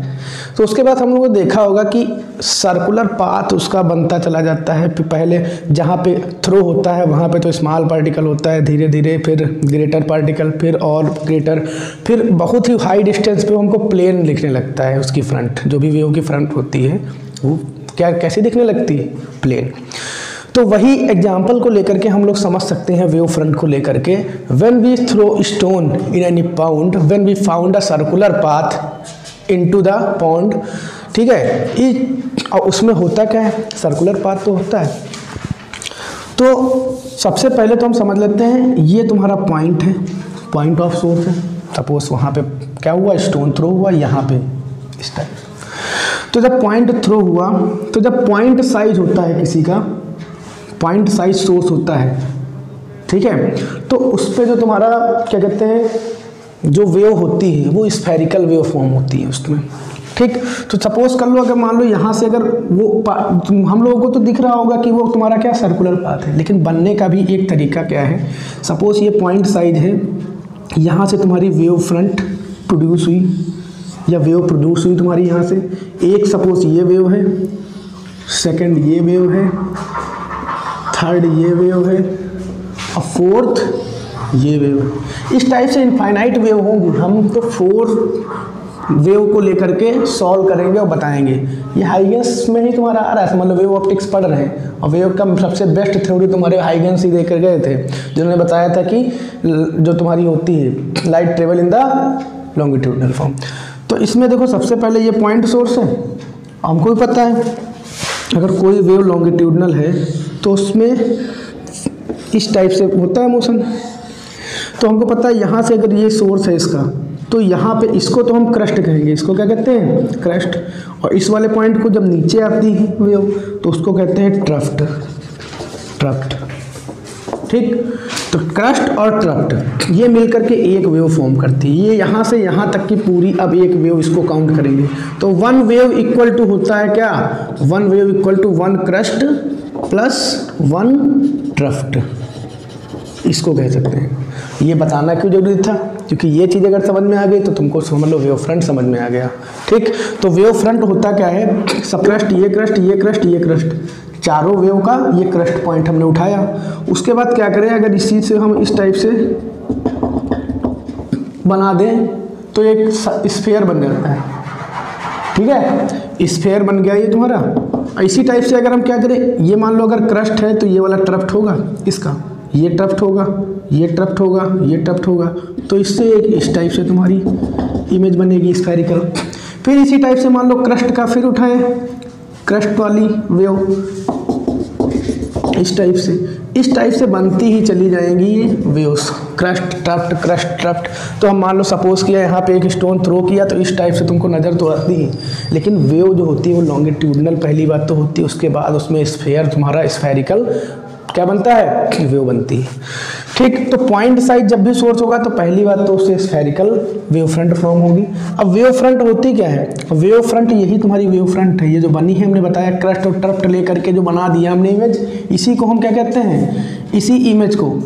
तो उसके बाद हम लोगों ने देखा होगा कि सर्कुलर पाथ उसका बनता चला जाता है। फिर पहले जहाँ पे थ्रो होता है वहाँ पे तो स्मॉल पार्टिकल होता है, धीरे धीरे फिर ग्रेटर पार्टिकल, फिर और ग्रेटर, फिर बहुत ही हाई डिस्टेंस पे हमको प्लेन दिखने लगता है। उसकी फ्रंट, जो भी वेव की फ्रंट होती है वो क्या कैसी दिखने लगती है, प्लेन। तो वही एग्जाम्पल को लेकर के हम लोग समझ सकते हैं वेव फ्रंट को लेकर के। When we throw stone in any pond, when we found a circular path into the pond, ठीक है। और उसमें होता क्या है, सर्कुलर पाथ तो होता है। तो सबसे पहले तो हम समझ लेते हैं ये तुम्हारा पॉइंट है, पॉइंट ऑफ सोर्स है। सपोज वहाँ पे क्या हुआ, स्टोन थ्रो हुआ यहाँ पे इस टाइप। तो जब पॉइंट थ्रो हुआ, तो जब पॉइंट साइज होता है किसी का, पॉइंट साइज सोर्स होता है, ठीक है। तो उस पर जो तुम्हारा क्या कहते हैं जो वेव होती है वो स्फेरिकल वेव फॉर्म होती है उसमें, ठीक। तो सपोज कर लो, अगर मान लो यहाँ से अगर वो हम लोगों को तो दिख रहा होगा कि वो तुम्हारा क्या सर्कुलर पाथ है, लेकिन बनने का भी एक तरीका क्या है। सपोज ये पॉइंट साइज है, यहाँ से तुम्हारी वेव फ्रंट प्रोड्यूस हुई या वेव प्रोड्यूस हुई तुम्हारी यहाँ से। एक सपोज ये वेव है, सेकंड ये वेव है, थर्ड ये वेव है और फोर्थ ये वेव है। इस टाइप से इनफाइनाइट वेव होंगी। हम तो 4 वेव को लेकर के सॉल्व करेंगे और बताएंगे। ये हाइगेंस में ही तुम्हारा आ रहा है, मतलब वेव ऑप्टिक्स पढ़ रहे हैं और वेव का सबसे बेस्ट थ्योरी तुम्हारे हाइगेंस ही देकर गए थे, जिन्होंने बताया था कि जो तुम्हारी होती है light travel in the longitudinal form. तो इसमें देखो सबसे पहले ये पॉइंट सोर्स है, हमको भी पता है अगर कोई वेव लॉन्गिट्यूडनल है तो उसमें इस टाइप से होता है मोशन। तो हमको पता है यहाँ से अगर ये सोर्स है इसका, तो यहाँ पे इसको तो हम क्रस्ट कहेंगे, इसको क्या कहते हैं क्रस्ट। और इस वाले पॉइंट को जब नीचे आती है वेव तो उसको कहते हैं ट्रफ्ट, ट्रफ्ट, ठीक। तो क्रस्ट और ट्रफ्ट ये मिलकर के एक वेव फॉर्म करती है। ये यहाँ से यहाँ तक की पूरी अब एक वेव इसको काउंट करेंगे तो 1 वेव इक्वल टू होता है क्या, 1 wave equal to 1 crest plus 1 trough, इसको कह सकते हैं। ये बताना क्यों जरूरी था, क्योंकि ये चीज़ अगर समझ में आ गई तो तुमको समझ लो वेव फ्रंट समझ में आ गया, ठीक। तो वेव फ्रंट होता क्या है, सब क्रस्ट, ये क्रस्ट, ये क्रस्ट, ये क्रस्ट, चारों वेव का ये क्रस्ट पॉइंट हमने उठाया। उसके बाद क्या करें, अगर इसी से हम इस टाइप से बना दें तो एक स्फीयर बन जाता है, ठीक है। स्फीयर बन गया ये तुम्हारा। इसी टाइप से अगर हम क्या करें, ये मान लो अगर क्रस्ट है तो ये वाला ट्रफ्ट होगा इसका, ये ट्रफ्ट होगा, ये ट्रफ्ट होगा, ये ट्रफ्ट होगा, तो इससे एक इस टाइप से तुम्हारी इमेज बनेगी स्फेरिकल। फिर इसी टाइप से मान लो क्रस्ट का फिर उठाएं, क्रस्ट वाली वेव इस टाइप से बनती ही चली जाएंगी ये वेव्स, क्रस्ट ट्रफ्ट, क्रस्ट ट्रफ्ट। तो हम मान लो सपोज किया यहाँ पे एक स्टोन थ्रो किया तो इस टाइप से तुमको नज़र तो आती है, लेकिन वेव जो होती है वो लॉन्गिट्यूडनल पहली बात तो होती है, उसके बाद उसमें स्फीयर तुम्हारा स्फेरिकल क्या बनता है, वेव बनती है, ठीक। तो पॉइंट साइज जब भी सोर्स होगा तो पहली बात तो उससे स्फेरिकल वेव फ्रंट फॉर्म होगी। अब वेव फ्रंट होती क्या है, वेव फ्रंट यही तुम्हारी वेव फ्रंट है, ये जो बनी है हमने बताया क्रस्ट और ट्रफ्ट लेकर के जो बना दिया हमने इमेज, इसी को हम क्या कहते हैं, इसी इमेज को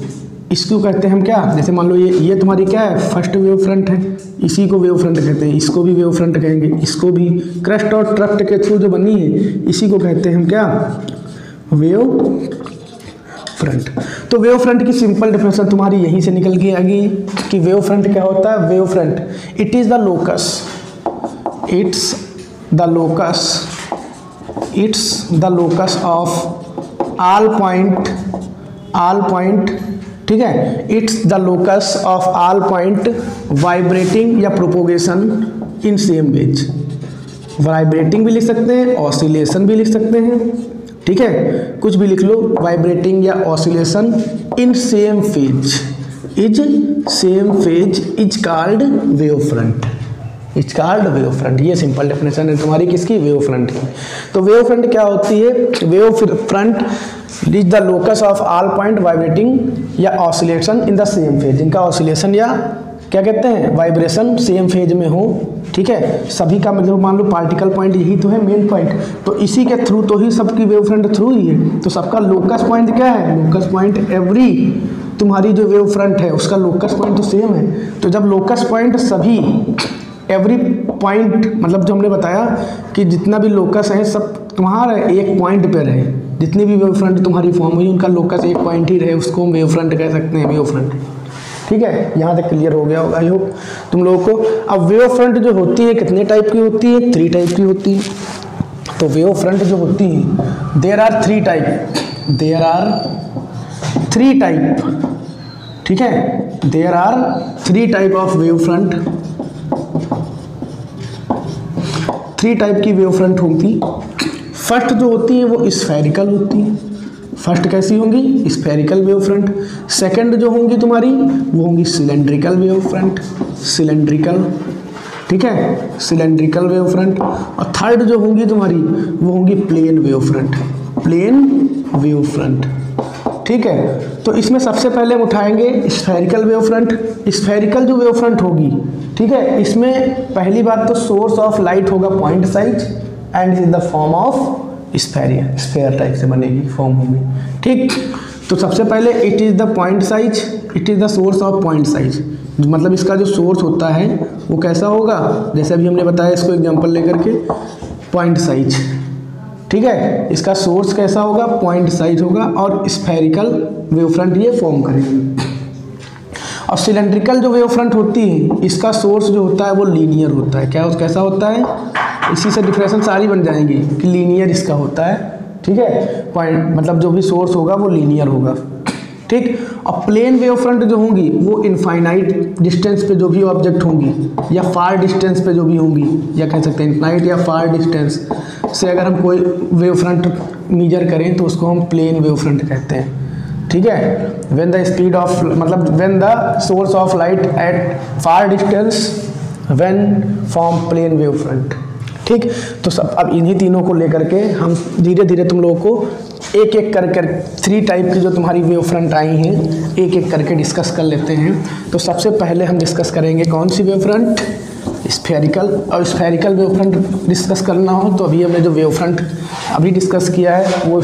इसको कहते हैं हम क्या, जैसे मान लो ये तुम्हारी क्या है फर्स्ट वेव फ्रंट है, इसी को वेव फ्रंट कहते हैं, इसको भी वेव फ्रंट कहेंगे, इसको भी क्रस्ट और ट्रफ्ट के थ्रू जो बनी है इसी को कहते हैं हम क्या, वेव फ्रंट। तो वेव फ्रंट की सिंपल डेफिनेशन तुम्हारी यहीं से निकल के आ गई कि वेव फ्रंट क्या होता है, wave front it is the locus, it's the locus of all point, ठीक है, it's the locus of all point vibrating या propagation in same wedge. Vibrating भी लिख सकते हैं, ऑसिलेशन भी लिख सकते हैं, ठीक है, कुछ भी लिख लो, वाइब्रेटिंग या oscillation in same phase is called wave front, is called wave front. ये सिंपल डेफिनेशन है तुम्हारी किसकी, वेव फ्रंट की। तो वेव फ्रंट क्या होती है, wave front is the locus of all point vibrating या oscillation in the same phase, जिनका ऑसिलेशन या क्या कहते हैं वाइब्रेशन सेम फेज में हो, ठीक है। सभी का मतलब मान लो पार्टिकल पॉइंट यही तो है मेन पॉइंट, तो इसी के थ्रू तो ही सबकी वेव फ्रंट थ्रू ही है। तो सबका लोकस पॉइंट क्या है, लोकस पॉइंट एवरी तुम्हारी जो वेव फ्रंट है उसका लोकस पॉइंट तो सेम है। तो जब लोकस पॉइंट सभी एवरी पॉइंट मतलब जो हमने बताया कि जितना भी लोकस है सब तुम्हारा एक पॉइंट पे रहे, जितनी भी वेव फ्रंट तुम्हारी फॉर्म हुई उनका लोकस एक पॉइंट ही रहे, उसको हम वेव फ्रंट कह सकते हैं, वेव फ्रंट, ठीक है। यहाँ तक क्लियर हो गया होगा आई होप तुम लोगों को। अब वेव फ्रंट जो होती है कितने टाइप की होती है, 3 टाइप की होती है। तो वेव फ्रंट जो होती है देयर आर 3 टाइप, ठीक है, there are 3 type of wave front, 3 type की वेव फ्रंट होती। फर्स्ट जो होती है वो स्फेरिकल होती है, फर्स्ट कैसी होंगी, स्फेरिकल वेव फ्रंट। सेकंड जो होंगी तुम्हारी वो होंगी सिलेंड्रिकल वेव फ्रंट, सिलेंड्रिकल, ठीक है, सिलेंड्रिकल वेव फ्रंट। और थर्ड जो होंगी तुम्हारी वो होंगी plane wave front, plane wave front, ठीक है। तो इसमें सबसे पहले हम उठाएंगे स्फेरिकल वेव फ्रंट। स्फेरिकल जो वेव फ्रंट होगी, ठीक है, इसमें पहली बात तो सोर्स ऑफ लाइट होगा point size and in the form of sphere type से बनेगी, फॉर्म होगी, ठीक। तो सबसे पहले it is the point size, it is the source of point size, मतलब इसका जो सोर्स होता है वो कैसा होगा, जैसे अभी हमने बताया इसको एग्जांपल लेकर के, पॉइंट साइज, ठीक है। इसका सोर्स कैसा होगा, पॉइंट साइज होगा, और स्फेरिकल वेव फ्रंट ये फॉर्म करेंगे। और सिलेंड्रिकल जो वेव फ्रंट होती है, इसका सोर्स जो होता है वो लीनियर होता है। क्या कैसा होता है, इसी से डिफरेंशियल सारी बन जाएंगी कि लीनियर इसका होता है, ठीक है। पॉइंट मतलब जो भी सोर्स होगा वो लीनियर होगा, ठीक। और प्लेन वेव फ्रंट जो होंगी वो इनफाइनाइट डिस्टेंस पे जो भी ऑब्जेक्ट होंगी या फार डिस्टेंस पे जो भी होंगी, या कह सकते हैं इनफाइनाइट या फार डिस्टेंस से अगर हम कोई वेव फ्रंट मेजर करें तो उसको हम प्लेन वेव फ्रंट कहते हैं, ठीक है। व्हेन द स्पीड ऑफ मतलब when the source of light at far distance when form plane wave front, ठीक। तो सब अब इन्हीं तीनों को लेकर के हम धीरे धीरे तुम लोगों को एक एक कर 3 टाइप की जो तुम्हारी वेव फ्रंट आई हैं एक एक करके डिस्कस कर लेते हैं। तो सबसे पहले हम डिस्कस करेंगे कौन सी वेव फ्रंट, स्फेरिकल। और स्फेरिकल वेव फ्रंट डिस्कस करना हो तो अभी हमने जो वेव फ्रंट अभी डिस्कस किया है वो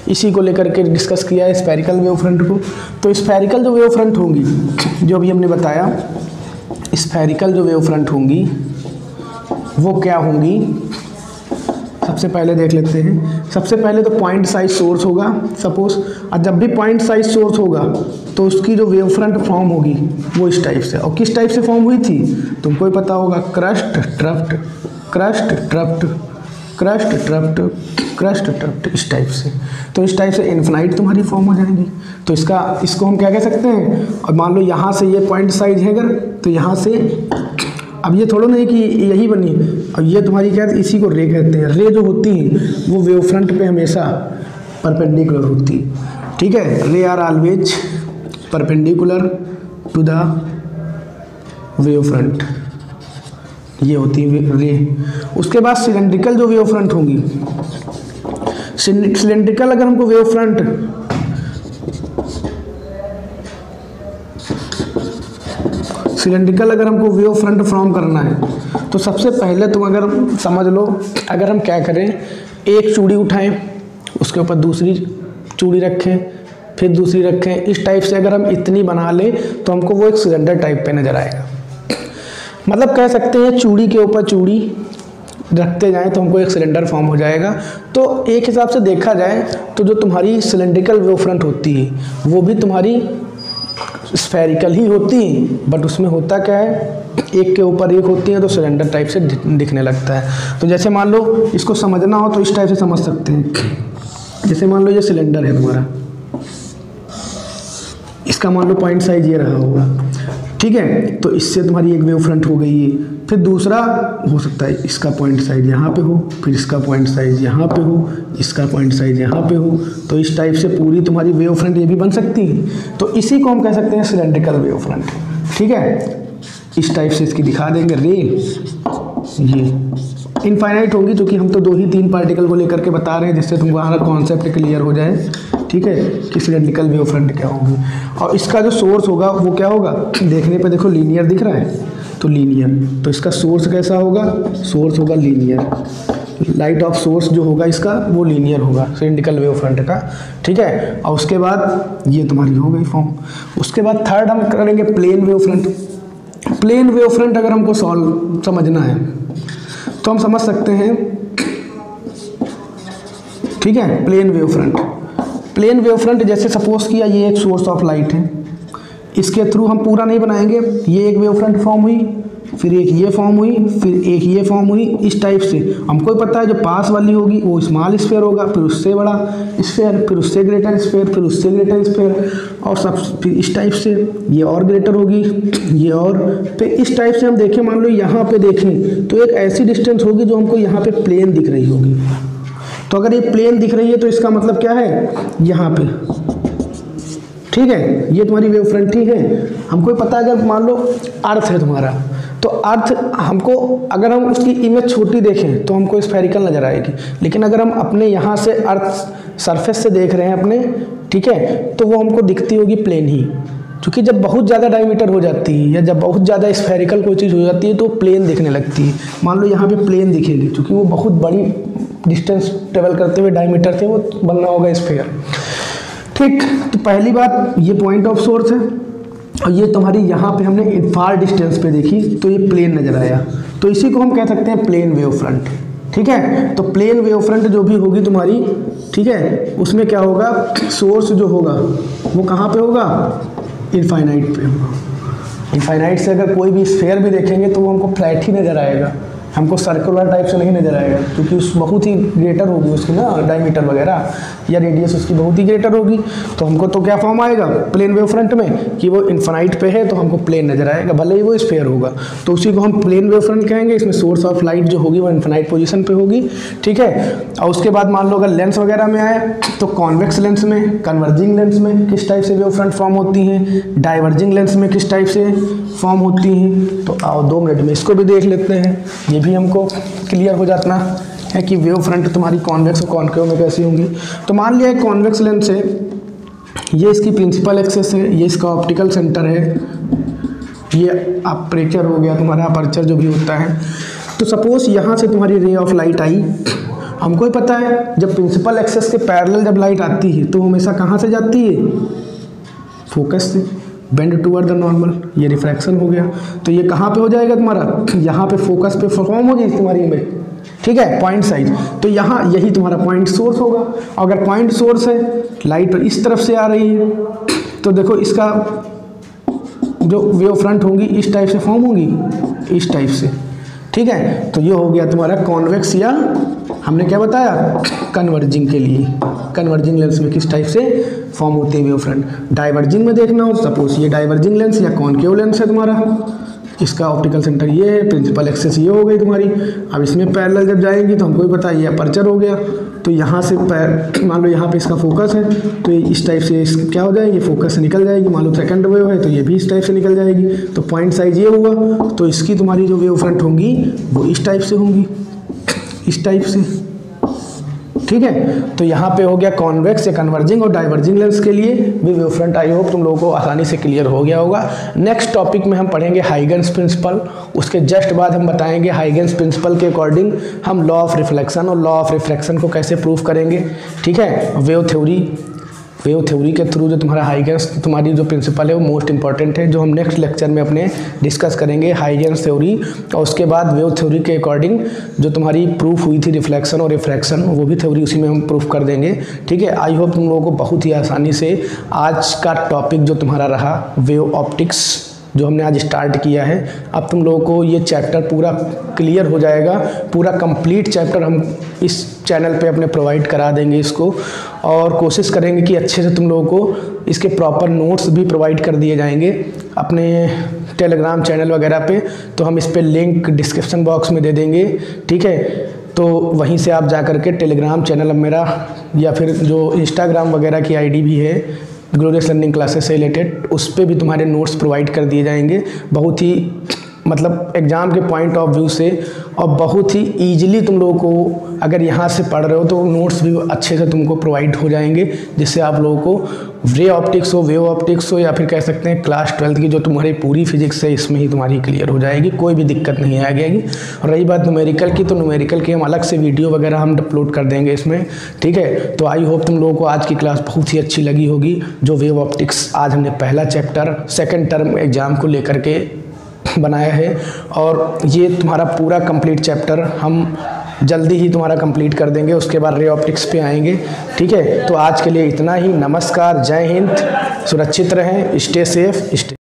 इसी को लेकर के डिस्कस किया है, स्फेरिकल वेव फ्रंट को। तो स्फेरिकल जो वेव फ्रंट होंगी, जो अभी हमने बताया, स्फेरिकल जो वेव फ्रंट होंगी वो क्या होंगी, सबसे पहले देख लेते हैं। सबसे पहले तो पॉइंट साइज सोर्स होगा सपोज, और जब भी पॉइंट साइज सोर्स होगा तो उसकी जो वेव फ्रंट फॉर्म होगी वो इस टाइप से। और किस टाइप से फॉर्म हुई थी तुमको ही पता होगा, क्रस्ट ट्रफ्ट, क्रस्ट ट्रफ्ट, क्रस्ट ट्रफ्ट, क्रस्ट ट्रफ्ट, इस टाइप से। तो इस टाइप से इन्फिनाइट तुम्हारी फॉर्म हो जाएंगी। तो इसको हम क्या कह सकते हैं, और मान लो यहाँ से ये पॉइंट साइज है अगर, तो यहाँ से अब ये थोड़ा नहीं कि यही बनी, अब ये तुम्हारी क्या है, इसी को रे कहते हैं। रे जो होती हैं वो वेव फ्रंट पे हमेशा परपेंडिकुलर होती है, ठीक है। Ray are always perpendicular to the wave front, ये होती है रे। उसके बाद सिलेंड्रिकल जो वेव फ्रंट होंगी, सिलेंड्रिकल अगर हमको वेव फ्रंट सिलेंड्रिकल अगर हमको वेव फ्रंट फॉर्म करना है तो सबसे पहले तुम अगर समझ लो, अगर हम क्या करें, एक चूड़ी उठाएं, उसके ऊपर दूसरी चूड़ी रखें, फिर दूसरी रखें, इस टाइप से अगर हम इतनी बना लें तो हमको वो एक सिलेंडर टाइप पे नजर आएगा। मतलब कह सकते हैं चूड़ी के ऊपर चूड़ी रखते जाएं तो हमको एक सिलेंडर फॉर्म हो जाएगा। तो एक हिसाब से देखा जाए तो जो तुम्हारी सिलेंड्रिकल वेव फ्रंट होती है वो भी तुम्हारी स्फेरिकल ही होती है, बट उसमें होता क्या है, एक के ऊपर एक होती है तो सिलेंडर टाइप से दिखने लगता है। तो जैसे मान लो इसको समझना हो तो इस टाइप से समझ सकते हैं। जैसे मान लो ये सिलेंडर है तुम्हारा, इसका मान लो पॉइंट साइज ये रहा होगा, ठीक है। तो इससे तुम्हारी एक वेव फ्रंट हो गई है। फिर दूसरा हो सकता है इसका पॉइंट साइज यहाँ पे हो, फिर इसका पॉइंट साइज यहाँ पे हो, इसका पॉइंट साइज यहाँ पे हो। तो इस टाइप से पूरी तुम्हारी वेव फ्रंट ये भी बन सकती है। तो इसी को हम कह सकते हैं सिलेंड्रिकल वेव फ्रंट, ठीक है। इस टाइप से इसकी दिखा देंगे रे, ये इनफाइनाइट होंगी क्योंकि हम तो 2 ही 3 पार्टिकल को लेकर के बता रहे हैं, जिससे तुम्हारा कॉन्सेप्ट क्लियर हो जाए, ठीक है, कि सिलेंड्रिकल वेव फ्रंट क्या होगी। और इसका जो सोर्स होगा वो क्या होगा, देखने पे देखो लीनियर दिख रहा है, तो लीनियर। तो इसका सोर्स कैसा होगा, सोर्स होगा लीनियर। लाइट ऑफ सोर्स जो होगा इसका वो लीनियर होगा सिलेंड्रिकल वेव फ्रंट का, ठीक है। और उसके बाद ये तुम्हारी हो गई फॉर्म। उसके बाद थर्ड हम करेंगे plane wave front. Plane wave front अगर हमको सॉल्व समझना है तो हम समझ सकते हैं, ठीक है। Plane wave front, plane wave front जैसे सपोज किया ये एक सोर्स ऑफ लाइट है, इसके थ्रू हम पूरा नहीं बनाएंगे, ये एक वेव फ्रंट फॉर्म हुई, फिर एक ये फॉर्म हुई, फिर एक ये फॉर्म हुई, इस टाइप से। हमको पता है जो पास वाली होगी वो स्मॉल स्फीयर होगा, फिर उससे बड़ा स्फीयर, फिर उससे ग्रेटर स्फीयर, फिर उससे ग्रेटर स्फीयर, और सब फिर इस टाइप से ये और ग्रेटर होगी, ये और फिर इस टाइप से हम देखें, मान लो यहाँ पे देखें तो एक ऐसी डिस्टेंस होगी जो हमको यहाँ पे प्लेन दिख रही होगी। तो अगर ये प्लेन दिख रही है तो इसका मतलब क्या है, यहाँ पे, ठीक है, ये तुम्हारी वेव फ्रंट ही है। हमको पता है अगर मान लो अर्थ है तुम्हारा, तो अर्थ हमको, अगर हम उसकी इमेज छोटी देखें तो हमको स्फेरिकल नज़र आएगी, लेकिन अगर हम अपने यहाँ से अर्थ सरफेस से देख रहे हैं अपने, ठीक है, तो वो हमको दिखती होगी प्लेन ही। क्योंकि जब बहुत ज़्यादा डायमीटर हो जाती है या जब बहुत ज़्यादा स्फेरिकल कोई चीज़ हो जाती है तो प्लेन दिखने लगती है। मान लो यहाँ पे प्लेन दिखेगी, क्योंकि वो बहुत बड़ी डिस्टेंस ट्रेवल करते हुए डायमीटर से वो बनना होगा स्फीयर। ठीक, तो पहली बात ये पॉइंट ऑफ सोर्स है, और ये तुम्हारी यहाँ पे हमने फार डिस्टेंस पे देखी तो ये प्लेन नज़र आया, तो इसी को हम कह सकते हैं प्लेन वेव फ्रंट। ठीक है, तो प्लेन वेव फ्रंट जो भी होगी तुम्हारी, ठीक है, उसमें क्या होगा, सोर्स जो होगा वो कहाँ पे होगा, इनफाइनाइट पे होगा। इनफाइनाइट से अगर कोई भी स्फीयर भी देखेंगे तो वो हमको फ्लैट ही नज़र आएगा, हमको सर्कुलर टाइप से नहीं नज़र आएगा, क्योंकि उस बहुत ही ग्रेटर होगी उसकी ना डायमीटर वगैरह या रेडियस उसकी बहुत ही ग्रेटर होगी। तो हमको तो क्या फॉर्म आएगा प्लेन वेव फ्रंट में कि वो इनफाइनाइट पे है तो हमको प्लेन नज़र आएगा, भले ही वो स्फीयर होगा, तो उसी को हम प्लेन वेव फ्रंट कहेंगे। इसमें सोर्स ऑफ लाइट जो होगी वो इनफाइनाइट पोजीशन पे होगी। ठीक है, और उसके बाद मान लो अगर लेंस वगैरह में आए तो कॉन्वेक्स लेंस में, कन्वर्जिंग लेंस में किस टाइप से वेव फ्रंट फॉर्म होती हैं, डाइवर्जिंग लेंस में किस टाइप से फॉर्म होती हैं। तो आओ 2 मिनट में इसको भी देख लेते हैं, ये भी हमको क्लियर हो जाना है कि वेव फ्रंट तुम्हारी कॉन्वेक्स और कॉन्केव में कैसी होंगी। तो मान लिया एक कॉन्वेक्स लेंस है, ये इसकी प्रिंसिपल एक्सिस है, ये इसका ऑप्टिकल सेंटर है, ये अपर्चर हो गया तुम्हारा, अपर्चर जो भी होता है। तो सपोज यहाँ से तुम्हारी रे ऑफ लाइट आई, हमको ही पता है जब प्रिंसिपल एक्सिस के पैरेलल जब लाइट आती है तो हमेशा कहाँ से जाती है, फोकस से, बेंड टूवर्ड द नॉर्मल, ये रिफ्रैक्शन हो गया। तो ये कहाँ पे हो जाएगा तुम्हारा, यहाँ पे फोकस पे फॉर्म होगी तुम्हारी इमेज। ठीक है, पॉइंट साइज, तो यहाँ यही तुम्हारा पॉइंट सोर्स होगा। अगर पॉइंट सोर्स है, लाइट इस तरफ से आ रही है, तो देखो इसका जो वेव फ्रंट होंगी इस टाइप से फॉर्म होंगी, इस टाइप से। ठीक है, तो ये हो गया तुम्हारा कॉन्वेक्स, या हमने क्या बताया कन्वर्जिंग के लिए, कन्वर्जिंग लेंस में किस टाइप से फॉर्म होते हैं वेव फ्रंट। डाइवर्जिंग में देखना हो, सपोज ये डाइवर्जिंग लेंस या कॉन्केव लेंस है तुम्हारा, इसका ऑप्टिकल सेंटर ये है, प्रिंसिपल एक्सिस ये हो गई तुम्हारी। अब इसमें पैरेलल जब जाएंगी तो हमको भी पता है ये अपर्चर हो गया, तो यहाँ से मान लो यहाँ पे इसका फोकस है तो ये इस टाइप से क्या हो जाएगी, फोकस से निकल जाएगी। मान लो सेकंड वेव है तो ये भी इस टाइप से निकल जाएगी। तो पॉइंट साइज ये हुआ, तो इसकी तुम्हारी जो वेव फ्रंट होंगी वो इस टाइप से होंगी, इस टाइप से। ठीक है, तो यहाँ पे हो गया कॉन्वेक्स या कन्वर्जिंग और डाइवर्जिंग लेंस के लिए भी वेव फ्रंट। आई होप तुम लोगों को आसानी से क्लियर हो गया होगा। नेक्स्ट टॉपिक में हम पढ़ेंगे हाइगन्स प्रिंसिपल, उसके जस्ट बाद हम बताएंगे हाइगन्स प्रिंसिपल के अकॉर्डिंग हम लॉ ऑफ रिफ्लेक्शन और लॉ ऑफ रिफ्रैक्शन को कैसे प्रूव करेंगे। ठीक है, वेव थ्योरी के थ्रू जो तुम्हारा हाइगन्स तुम्हारी जो प्रिंसिपल है वो मोस्ट इंपॉर्टेंट है, जो हम नेक्स्ट लेक्चर में अपने डिस्कस करेंगे हाइगन्स थ्योरी। और उसके बाद वेव थ्योरी के अकॉर्डिंग जो तुम्हारी प्रूफ हुई थी रिफ्लेक्शन और रिफ्रैक्शन, वो भी थ्योरी उसी में हम प्रूफ कर देंगे। ठीक है, आई होप तुम लोगों को बहुत ही आसानी से आज का टॉपिक जो तुम्हारा रहा वेव ऑप्टिक्स जो हमने आज स्टार्ट किया है, अब तुम लोगों को ये चैप्टर पूरा क्लियर हो जाएगा। पूरा कंप्लीट चैप्टर हम इस चैनल पे अपने प्रोवाइड करा देंगे इसको, और कोशिश करेंगे कि अच्छे से तुम लोगों को इसके प्रॉपर नोट्स भी प्रोवाइड कर दिए जाएंगे अपने टेलीग्राम चैनल वगैरह पे। तो हम इस पर लिंक डिस्क्रिप्शन बॉक्स में दे देंगे। ठीक है, तो वहीं से आप जा कर के टेलीग्राम चैनल मेरा या फिर जो इंस्टाग्राम वगैरह की आईडी भी है ग्लोरियस लर्निंग क्लासेस से रिलेटेड, उस पर भी तुम्हारे नोट्स प्रोवाइड कर दिए जाएंगे बहुत ही मतलब एग्ज़ाम के पॉइंट ऑफ व्यू से, और बहुत ही ईजिली तुम लोगों को अगर यहाँ से पढ़ रहे हो तो नोट्स भी अच्छे से तुमको प्रोवाइड हो जाएंगे, जिससे आप लोगों को रे ऑप्टिक्स हो, वेव ऑप्टिक्स हो, या फिर कह सकते हैं क्लास 12 की जो तुम्हारी पूरी फिजिक्स है इसमें ही तुम्हारी क्लियर हो जाएगी, कोई भी दिक्कत नहीं आएगी। और रही बात न्यूमेरिकल की, तो न्यूमेरिकल की हम अलग से वीडियो वगैरह हम अपलोड कर देंगे इसमें। ठीक है, तो आई होप तुम लोगों को आज की क्लास बहुत ही अच्छी लगी होगी। जो वेव ऑप्टिक्स आज हमने पहला चैप्टर सेकेंड टर्म एग्जाम को लेकर के बनाया है, और ये तुम्हारा पूरा कंप्लीट चैप्टर हम जल्दी ही तुम्हारा कंप्लीट कर देंगे। उसके बाद रे ऑप्टिक्स पे आएंगे। ठीक है, तो आज के लिए इतना ही। नमस्कार, जय हिंद, सुरक्षित रहें, स्टे सेफ, स्टे